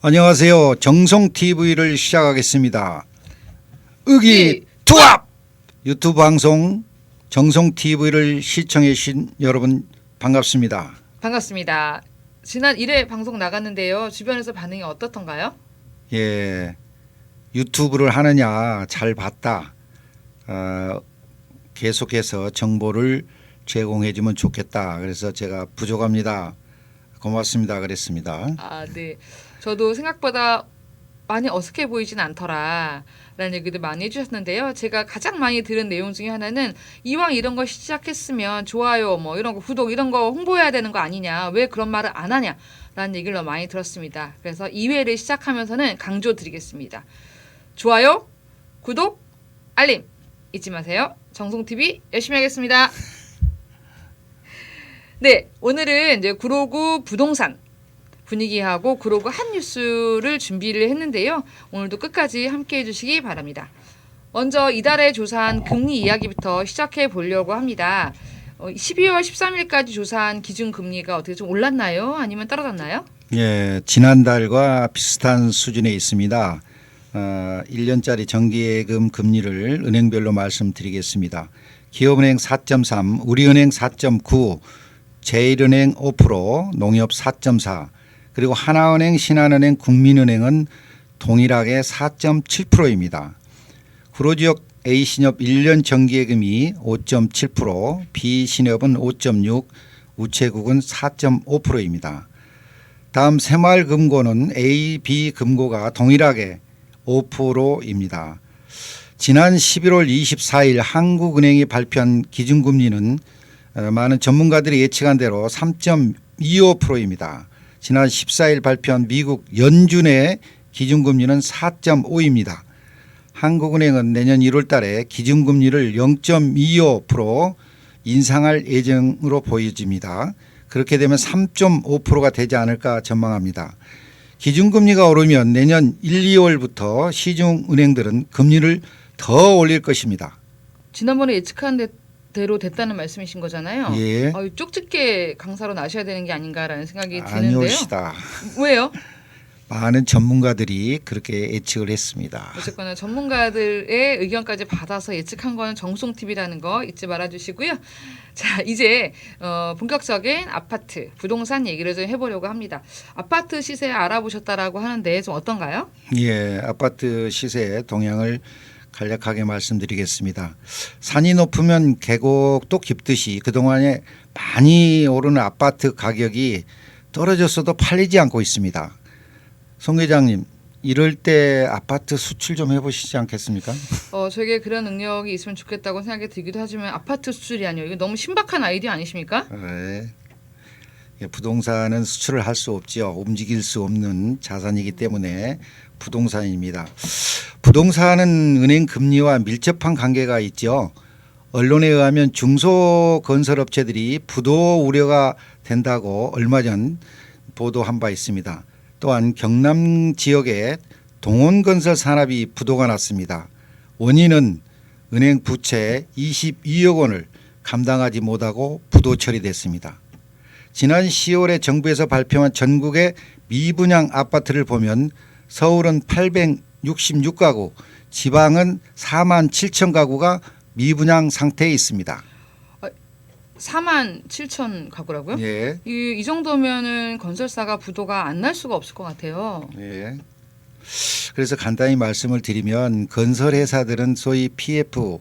안녕하세요. 정성TV를 시작하겠습니다. 의기투합! 유튜브 방송 정성TV를 시청해 주신 여러분 반갑습니다. 반갑습니다. 지난 1회 방송 나갔는데요. 주변에서 반응이 어떻던가요? 예, 유튜브를 하느냐 잘 봤다. 계속해서 정보를 제공해 주면 좋겠다. 그래서 제가 부족합니다. 고맙습니다. 그랬습니다. 네. 저도 생각보다 많이 어색해 보이진 않더라 라는 얘기도 많이 해주셨는데요. 제가 가장 많이 들은 내용 중에 하나는 이왕 이런 거 시작했으면 좋아요 뭐 이런 거 구독 이런 거 홍보해야 되는 거 아니냐, 왜 그런 말을 안 하냐 라는 얘기를 너무 많이 들었습니다. 그래서 2회를 시작하면서는 강조드리겠습니다. 좋아요, 구독, 알림 잊지 마세요. 정성TV 열심히 하겠습니다. 네, 오늘은 이제 구로구 부동산 분위기하고 구로구 한 뉴스를 준비를 했는데요. 오늘도 끝까지 함께해 주시기 바랍니다. 먼저 이달에 조사한 금리 이야기부터 시작해 보려고 합니다. 12월 13일까지 조사한 기준금리가 어떻게 좀 올랐나요? 아니면 떨어졌나요? 예, 지난달과 비슷한 수준에 있습니다. 1년짜리 정기예금 금리를 은행별로 말씀드리겠습니다. 기업은행 4.3, 우리은행 4.9, 제일은행 5%, 농협 4.4, 그리고 하나은행, 신한은행, 국민은행은 동일하게 4.7%입니다. 구로지역 A신협 1년 정기예금이 5.7%, B신협은 5.6%, 우체국은 4.5%입니다. 다음 새마을금고는 A, B 금고가 동일하게 5%입니다. 지난 11월 24일 한국은행이 발표한 기준금리는 많은 전문가들이 예측한 대로 3.25%입니다. 지난 14일 발표한 미국 연준의 기준금리는 4.5입니다. 한국은행은 내년 1월 달에 기준금리를 0.25% 인상할 예정으로 보여집니다. 그렇게 되면 3.5%가 되지 않을까 전망합니다. 기준금리가 오르면 내년 1, 2월부터 시중은행들은 금리를 더 올릴 것입니다. 지난번에 예측한 대로 됐다는 말씀이신 거잖아요. 예. 쪽집게 강사로 나셔야 되는 게 아닌가라는 생각이 드는데요. 아니올시다. 왜요? 많은 전문가들이 그렇게 예측을 했습니다. 어쨌거나 전문가들의 의견까지 받아서 예측한 거는 정성TV라는 거 잊지 말아주시고요. 자, 이제 본격적인 아파트, 부동산 얘기를 좀 해보려고 합니다. 아파트 시세 알아보셨다라고 하는데 좀 어떤가요? 예, 아파트 시세 동향을 간략하게 말씀드리겠습니다. 산이 높으면 계곡도 깊듯이 그동안에 많이 오르는 아파트 가격이 떨어졌어도 팔리지 않고 있습니다. 송 회장님, 이럴 때 아파트 수출 좀 해보시지 않겠습니까? 저에게 그런 능력이 있으면 좋겠다고 생각이 들기도 하지만 아파트 수출이 아니요. 이거 너무 신박한 아이디어 아니십니까? 네. 부동산은 수출을 할 수 없죠. 움직일 수 없는 자산이기 때문에 부동산입니다. 부동산은 은행 금리와 밀접한 관계가 있죠. 언론에 의하면 중소건설업체들이 부도 우려가 된다고 얼마 전 보도한 바 있습니다. 또한 경남 지역에 동원건설 산업이 부도가 났습니다. 원인은 은행 부채 22억 원을 감당하지 못하고 부도 처리됐습니다. 지난 10월에 정부에서 발표한 전국의 미분양 아파트를 보면 서울은 866가구, 지방은 4만 7천 가구가 미분양 상태에 있습니다. 4만 7천 가구라고요? 예. 이 정도면은 건설사가 부도가 안 날 수가 없을 것 같아요. 예. 그래서 간단히 말씀을 드리면 건설회사들은 소위 PF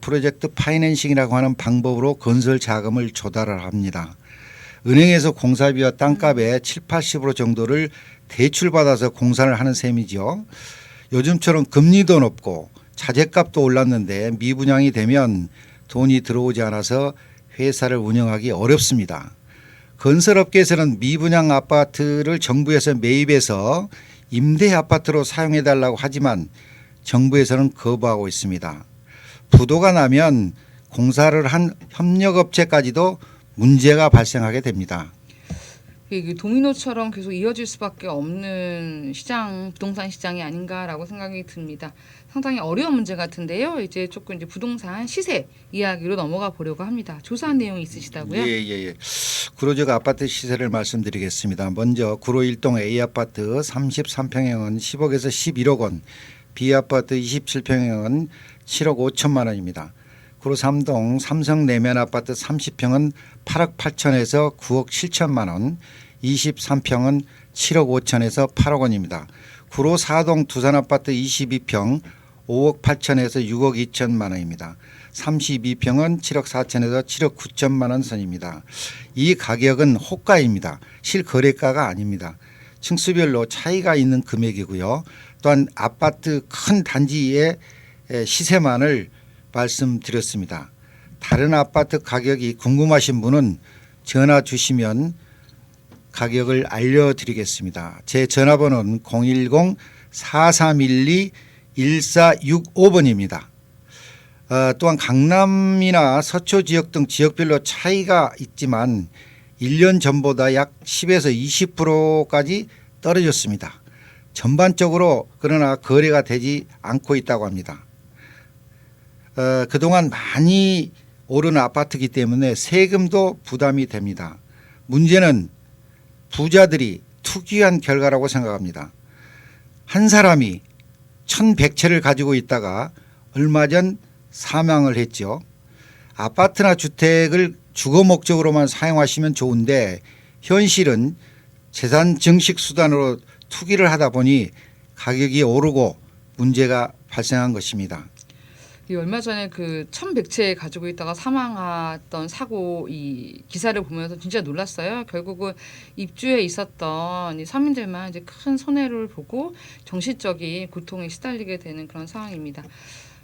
프로젝트 파이낸싱이라고 하는 방법으로 건설 자금을 조달을 합니다. 은행에서 공사비와 땅값의 7, 80% 정도를 대출받아서 공사를 하는 셈이죠. 요즘처럼 금리도 높고 자재값도 올랐는데 미분양이 되면 돈이 들어오지 않아서 회사를 운영하기 어렵습니다. 건설업계에서는 미분양 아파트를 정부에서 매입해서 임대 아파트로 사용해달라고 하지만 정부에서는 거부하고 있습니다. 부도가 나면 공사를 한 협력업체까지도 문제가 발생하게 됩니다. 이게 도미노처럼 계속 이어질 수밖에 없는 시장, 부동산 시장이 아닌가라고 생각이 듭니다. 상당히 어려운 문제 같은데요. 이제 조금 이제 부동산 시세 이야기로 넘어가 보려고 합니다. 조사한 내용이 있으시다고요? 예. 구로지역 아파트 시세를 말씀드리겠습니다. 먼저 구로 1동 A 아파트 33평형은 10억에서 11억 원, B 아파트 27평형은 7억 5천만 원입니다. 구로 3동 삼성 내면 아파트 30평은 8억 8천에서 9억 7천만 원, 23평은 7억 5천에서 8억 원입니다. 구로 4동 두산 아파트 22평 5억 8천에서 6억 2천만 원입니다. 32평은 7억 4천에서 7억 9천만 원 선입니다. 이 가격은 호가입니다. 실거래가가 아닙니다. 층수별로 차이가 있는 금액이고요. 또한 아파트 큰 단지의 시세만을 말씀드렸습니다. 다른 아파트 가격이 궁금하신 분은 전화 주시면 가격을 알려드리겠습니다. 제 전화번호는 010-4312-1465번입니다. 또한 강남이나 서초 지역 등 지역별로 차이가 있지만 1년 전보다 약 10에서 20%까지 떨어졌습니다. 전반적으로 그러나 거래가 되지 않고 있다고 합니다. 그동안 많이 오른 아파트이기 때문에 세금도 부담이 됩니다. 문제는 부자들이 투기한 결과라고 생각합니다. 한 사람이 1,100채를 가지고 있다가 얼마 전 사망을 했죠. 아파트나 주택을 주거 목적으로만 사용하시면 좋은데 현실은 재산 증식 수단으로 투기를 하다 보니 가격이 오르고 문제가 발생한 것입니다. 얼마 전에 그 1,100채 가지고 있다가 사망했던 사고 이 기사를 보면서 진짜 놀랐어요. 결국은 입주에 있었던 이 서민들만 이제 큰 손해를 보고 정신적인 고통에 시달리게 되는 그런 상황입니다.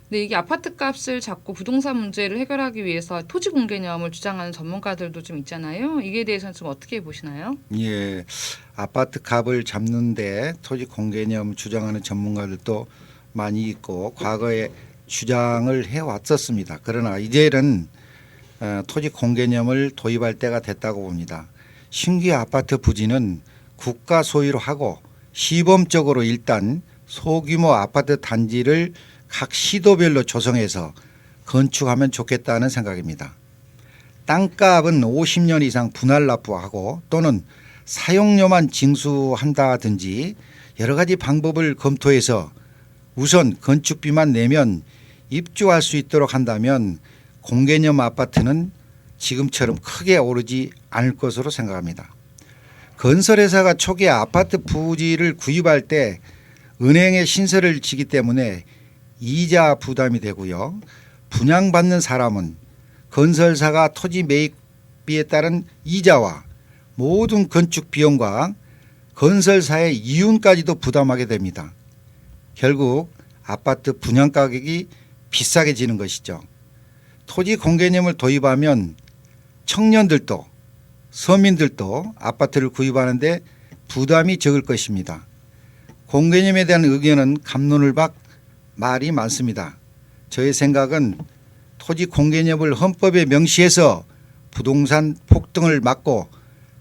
근데 이게 아파트 값을 잡고 부동산 문제를 해결하기 위해서 토지 공개념을 주장하는 전문가들도 좀 있잖아요. 이게 대해서는 좀 어떻게 보시나요? 예, 아파트 값을 잡는데 토지 공개념 주장하는 전문가들도 많이 있고 과거에 주장을 해왔었습니다. 그러나 이제는 토지 공개념을 도입할 때가 됐다고 봅니다. 신규 아파트 부지는 국가 소유로 하고 시범적으로 일단 소규모 아파트 단지를 각 시도별로 조성해서 건축하면 좋겠다는 생각입니다. 땅값은 50년 이상 분할 납부하고 또는 사용료만 징수한다든지 여러 가지 방법을 검토해서 우선 건축비만 내면 입주할 수 있도록 한다면 공개념 아파트는 지금처럼 크게 오르지 않을 것으로 생각합니다. 건설회사가 초기에 아파트 부지를 구입할 때 은행에 신설을 지기 때문에 이자 부담이 되고요. 분양받는 사람은 건설사가 토지 매입비에 따른 이자와 모든 건축 비용과 건설사의 이윤까지도 부담하게 됩니다. 결국 아파트 분양 가격이 비싸게 지는 것이죠. 토지 공개념을 도입하면 청년들도 서민들도 아파트를 구입하는데 부담이 적을 것입니다. 공개념에 대한 의견은 갑론을박 말이 많습니다. 저의 생각은 토지 공개념을 헌법에 명시해서 부동산 폭등을 막고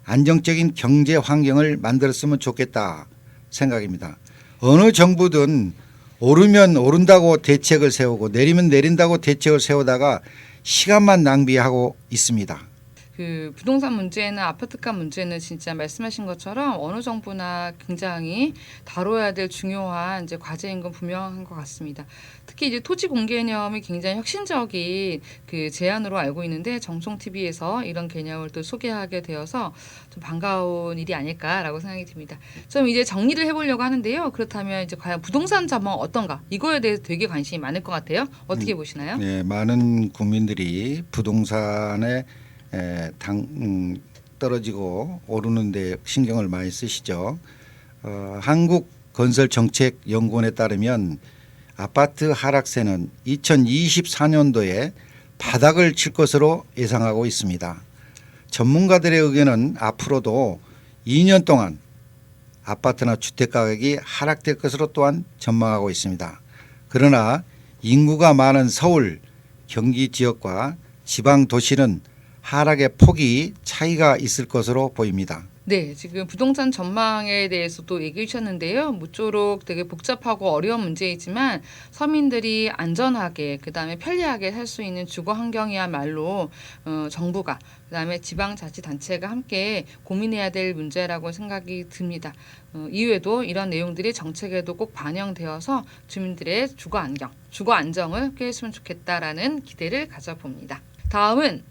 안정적인 경제 환경을 만들었으면 좋겠다 생각입니다. 어느 정부든 오르면 오른다고 대책을 세우고 내리면 내린다고 대책을 세우다가 시간만 낭비하고 있습니다. 그 부동산 문제는 아파트값 문제는 진짜 말씀하신 것처럼 어느 정부나 굉장히 다뤄야 될 중요한 이제 과제인 건 분명한 것 같습니다. 특히 이제 토지 공개념이 굉장히 혁신적인 그 제안으로 알고 있는데 정송 TV에서 이런 개념을 또 소개하게 되어서 좀 반가운 일이 아닐까라고 생각이 듭니다. 좀 이제 정리를 해보려고 하는데요. 그렇다면 이제 과연 부동산 전망 어떤가 이거에 대해서 되게 관심이 많을 것 같아요. 어떻게 보시나요? 네, 많은 국민들이 부동산에 떨어지고 오르는데 신경을 많이 쓰시죠. 한국건설정책연구원에 따르면 아파트 하락세는 2024년도에 바닥을 칠 것으로 예상하고 있습니다. 전문가들의 의견은 앞으로도 2년 동안 아파트나 주택 가격이 하락될 것으로 또한 전망하고 있습니다. 그러나 인구가 많은 서울, 경기 지역과 지방 도시는 하락의 폭이 차이가 있을 것으로 보입니다. 네, 지금 부동산 전망에 대해서도 얘기해 주셨는데요. 모쪼록 되게 복잡하고 어려운 문제이지만 서민들이 안전하게 그다음에 편리하게 살 수 있는 주거 환경이야말로 정부가 그다음에 지방자치단체가 함께 고민해야 될 문제라고 생각이 듭니다. 이후에도 이런 내용들이 정책에도 꼭 반영되어서 주민들의 주거 안정을 꾀했으면 좋겠다라는 기대를 가져봅니다. 다음은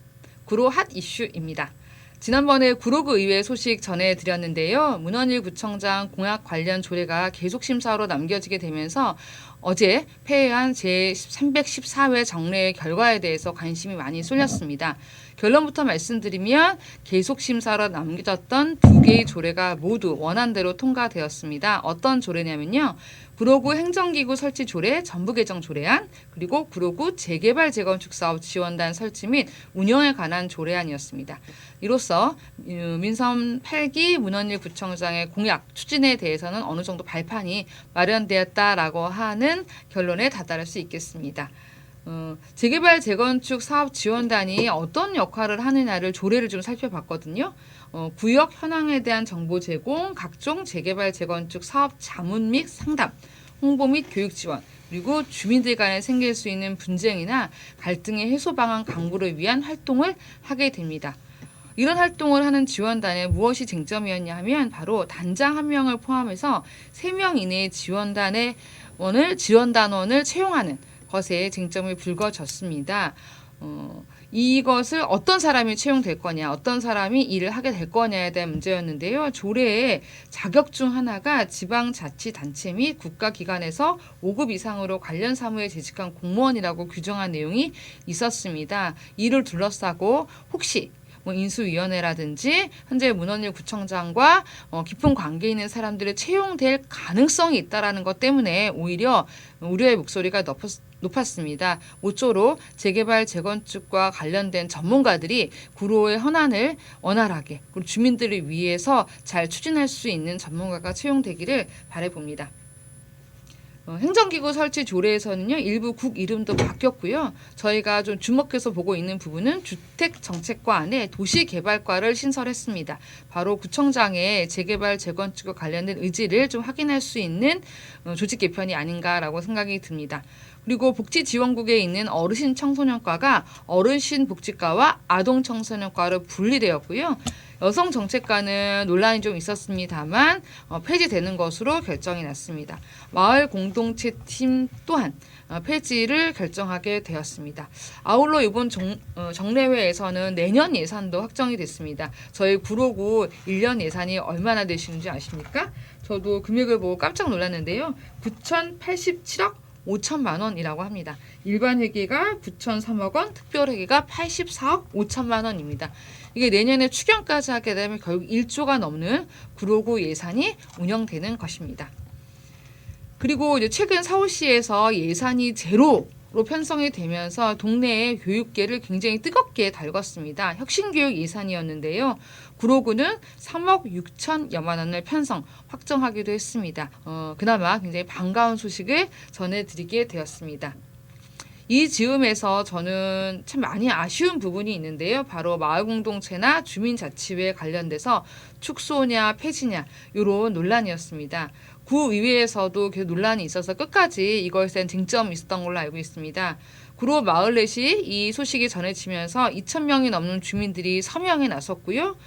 구로 핫 이슈입니다. 지난번에 구로구 의회 소식 전해드렸는데요. 문헌일 구청장 공약 관련 조례가 계속 심사로 남겨지게 되면서 어제 폐회한 제314회 정례의 결과에 대해서 관심이 많이 쏠렸습니다. 결론부터 말씀드리면 계속 심사로 남겨졌던 두 개의 조례가 모두 원안대로 통과되었습니다. 어떤 조례냐면요. 구로구 행정기구 설치 조례 전부 개정 조례안, 그리고 구로구 재개발 재건축 사업 지원단 설치 및 운영에 관한 조례안이었습니다. 이로써 민선 8기 문헌일 구청장의 공약 추진에 대해서는 어느 정도 발판이 마련되었다라고 하는 결론에 다다를 수 있겠습니다. 재개발 재건축 사업 지원단이 어떤 역할을 하느냐를 조례를 좀 살펴봤거든요. 구역 현황에 대한 정보 제공, 각종 재개발 재건축 사업 자문 및 상담, 홍보 및 교육 지원, 그리고 주민들 간에 생길 수 있는 분쟁이나 갈등의 해소 방안 강구를 위한 활동을 하게 됩니다. 이런 활동을 하는 지원단에 무엇이 쟁점이었냐 하면 바로 단장 1명을 포함해서 3명 이내의 지원단원을 채용하는 것에 쟁점을 불거졌습니다. 이것을 어떤 사람이 채용될 거냐, 어떤 사람이 일을 하게 될 거냐에 대한 문제였는데요. 조례의 자격 중 하나가 지방자치단체 및 국가기관에서 5급 이상으로 관련 사무에 재직한 공무원이라고 규정한 내용이 있었습니다. 이를 둘러싸고 혹시 인수위원회라든지 현재 문헌일 구청장과 깊은 관계 있는 사람들이 채용될 가능성이 있다라는 것 때문에 오히려 우려의 목소리가 높았습니다. 모쪼록 재개발 재건축과 관련된 전문가들이 구로의 현안을 원활하게 그리고 주민들을 위해서 잘 추진할 수 있는 전문가가 채용되기를 바라봅니다. 행정기구 설치 조례에서는요, 일부 국 이름도 바뀌었고요. 저희가 좀 주목해서 보고 있는 부분은 주택정책과 안에 도시개발과를 신설했습니다. 바로 구청장의 재개발 재건축과 관련된 의지를 좀 확인할 수 있는 조직 개편이 아닌가라고 생각이 듭니다. 그리고 복지지원국에 있는 어르신 청소년과가 어르신복지과와 아동청소년과로 분리되었고요. 여성정책과는 논란이 좀 있었습니다만 폐지되는 것으로 결정이 났습니다. 마을 공동체팀 또한 폐지를 결정하게 되었습니다. 아울러 이번 정례회에서는 내년 예산도 확정이 됐습니다. 저희 구로구 1년 예산이 얼마나 되시는지 아십니까? 저도 금액을 보고 깜짝 놀랐는데요. 9,087억 5천만 원이라고 합니다. 일반 회계가 9,003억 원, 특별 회계가 84억 5천만 원입니다. 이게 내년에 추경까지 하게 되면 결국 1조가 넘는 구로구 예산이 운영되는 것입니다. 그리고 이제 최근 서울시에서 예산이 제로로 편성이 되면서 동네의 교육계를 굉장히 뜨겁게 달궜습니다. 혁신교육 예산이었는데요. 구로구는 3억 6천여만 원을 편성 확정하기도 했습니다. 그나마 굉장히 반가운 소식을 전해드리게 되었습니다. 이 즈음에서 저는 참 많이 아쉬운 부분이 있는데요. 바로 마을공동체나 주민자치회에 관련돼서 축소냐 폐지냐 이런 논란이었습니다. 구의회에서도 계속 논란이 있어서 끝까지 이것에 대한 쟁점이 있었던 걸로 알고 있습니다. 구로 마을넷이 이 소식이 전해지면서 2,000명이 넘는 주민들이 서명에 나섰고요.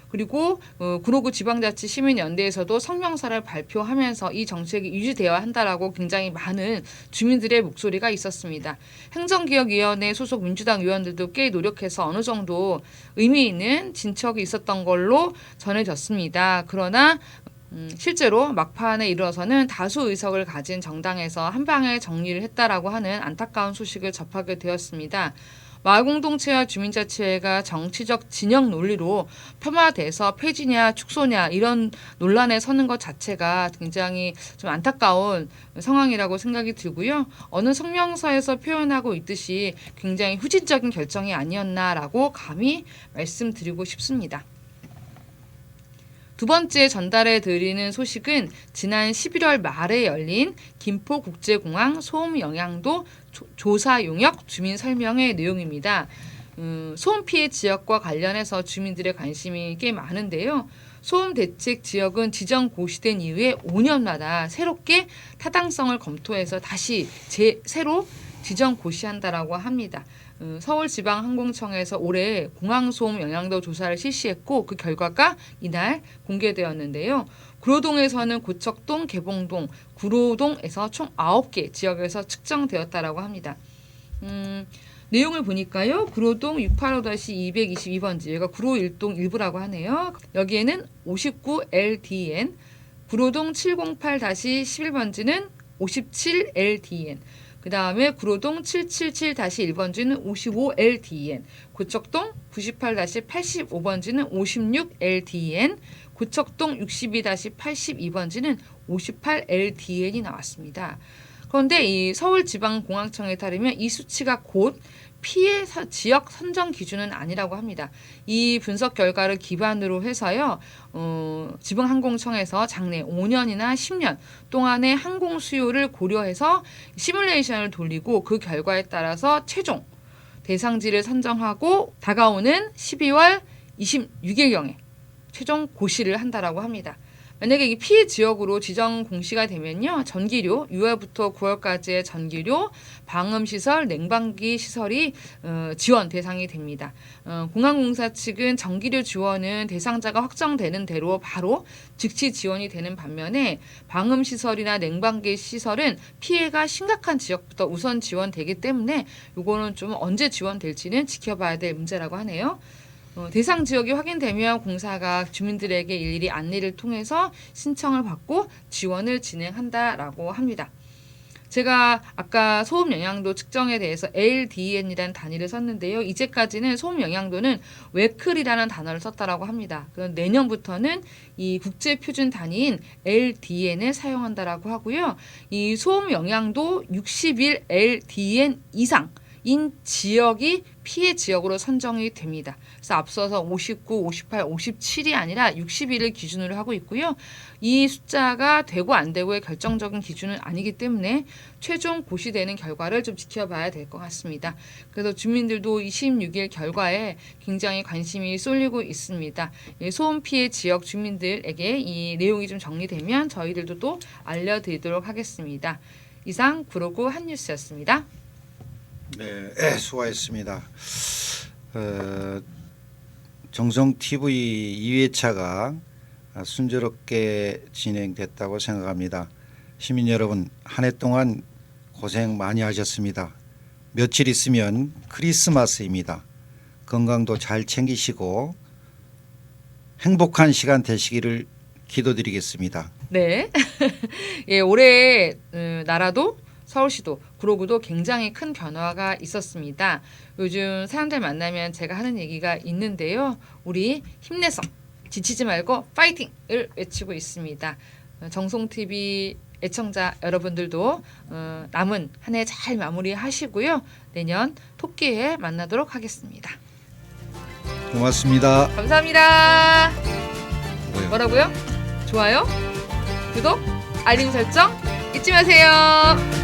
그리고 구로구 지방자치 시민연대에서도 성명서를 발표하면서 이 정책이 유지되어야 한다라고 굉장히 많은 주민들의 목소리가 있었습니다. 행정개혁위원회 소속 민주당 의원들도 꽤 노력해서 어느 정도 의미 있는 진척이 있었던 걸로 전해졌습니다. 그러나 실제로 막판에 이르러서는 다수 의석을 가진 정당에서 한 방에 정리를 했다라고 하는 안타까운 소식을 접하게 되었습니다. 마을공동체와 주민자치회가 정치적 진영 논리로 폄하돼서 폐지냐 축소냐 이런 논란에 서는 것 자체가 굉장히 좀 안타까운 상황이라고 생각이 들고요. 어느 성명서에서 표현하고 있듯이 굉장히 후진적인 결정이 아니었나라고 감히 말씀드리고 싶습니다. 두 번째 전달해 드리는 소식은 지난 11월 말에 열린 김포국제공항 소음 영향도 조사 용역 주민 설명회 내용입니다. 소음 피해 지역과 관련해서 주민들의 관심이 꽤 많은데요. 소음 대책 지역은 지정 고시된 이후에 5년마다 새롭게 타당성을 검토해서 다시 새로 지정 고시한다라고 합니다. 서울지방항공청에서 올해 공항소음 영향도 조사를 실시했고 그 결과가 이날 공개되었는데요. 구로동에서는 고척동, 개봉동, 구로동에서 총 9개 지역에서 측정되었다라고 합니다. 내용을 보니까요. 구로동 685-222번지 여기가 구로 1동 일부라고 하네요. 여기에는 59LDN, 구로동 708-11번지는 57LDN, 그 다음에 구로동 777-1번지는 55LDN, 고척동 98-85번지는 56LDN, 고척동 62-82번지는 58LDN이 나왔습니다. 그런데 이 서울지방공항청에 따르면 이 수치가 곧 피해 지역 선정 기준은 아니라고 합니다. 이 분석 결과를 기반으로 해서요, 지방항공청에서 장래 5년이나 10년 동안의 항공 수요를 고려해서 시뮬레이션을 돌리고 그 결과에 따라서 최종 대상지를 선정하고 다가오는 12월 26일경에 최종 고시를 한다라고 합니다. 만약에 이 피해 지역으로 지정 공시가 되면요, 전기료 6월부터 9월까지의 전기료, 방음시설, 냉방기 시설이 지원 대상이 됩니다. 공항공사 측은 전기료 지원은 대상자가 확정되는 대로 바로 즉시 지원이 되는 반면에 방음시설이나 냉방기 시설은 피해가 심각한 지역부터 우선 지원되기 때문에 이거는 좀 언제 지원될지는 지켜봐야 될 문제라고 하네요. 대상 지역이 확인되면 공사가 주민들에게 일일이 안내를 통해서 신청을 받고 지원을 진행한다라고 합니다. 제가 아까 소음 영향도 측정에 대해서 LDN이라는 단위를 썼는데요. 이제까지는 소음 영향도는 웨클이라는 단어를 썼다라고 합니다. 그럼 내년부터는 이 국제 표준 단위인 LDN을 사용한다라고 하고요. 이 소음 영향도 61 LDN 이상 인 지역이 피해 지역으로 선정이 됩니다. 그래서 앞서서 59, 58, 57이 아니라 61을 기준으로 하고 있고요. 이 숫자가 되고 안 되고의 결정적인 기준은 아니기 때문에 최종 고시되는 결과를 좀 지켜봐야 될 것 같습니다. 그래서 주민들도 26일 결과에 굉장히 관심이 쏠리고 있습니다. 소음 피해 지역 주민들에게 이 내용이 좀 정리되면 저희들도 또 알려드리도록 하겠습니다. 이상 구로구 한뉴스였습니다. 네, 수고하셨습니다. 정성 TV 2회차가 순조롭게 진행됐다고 생각합니다. 시민 여러분, 한 해 동안 고생 많이 하셨습니다. 며칠 있으면 크리스마스입니다. 건강도 잘 챙기시고 행복한 시간 되시기를 기도드리겠습니다. 네, 예, 올해 나라도 서울시도 구로구도 굉장히 큰 변화가 있었습니다. 요즘 사람들 만나면 제가 하는 얘기가 있는데요. 우리 힘내서 지치지 말고 파이팅을 외치고 있습니다. 정송TV 애청자 여러분들도 남은 한 해 잘 마무리하시고요. 내년 토끼에 만나도록 하겠습니다. 고맙습니다. 감사합니다. 뭐라고요? 좋아요, 구독, 알림 설정 잊지 마세요.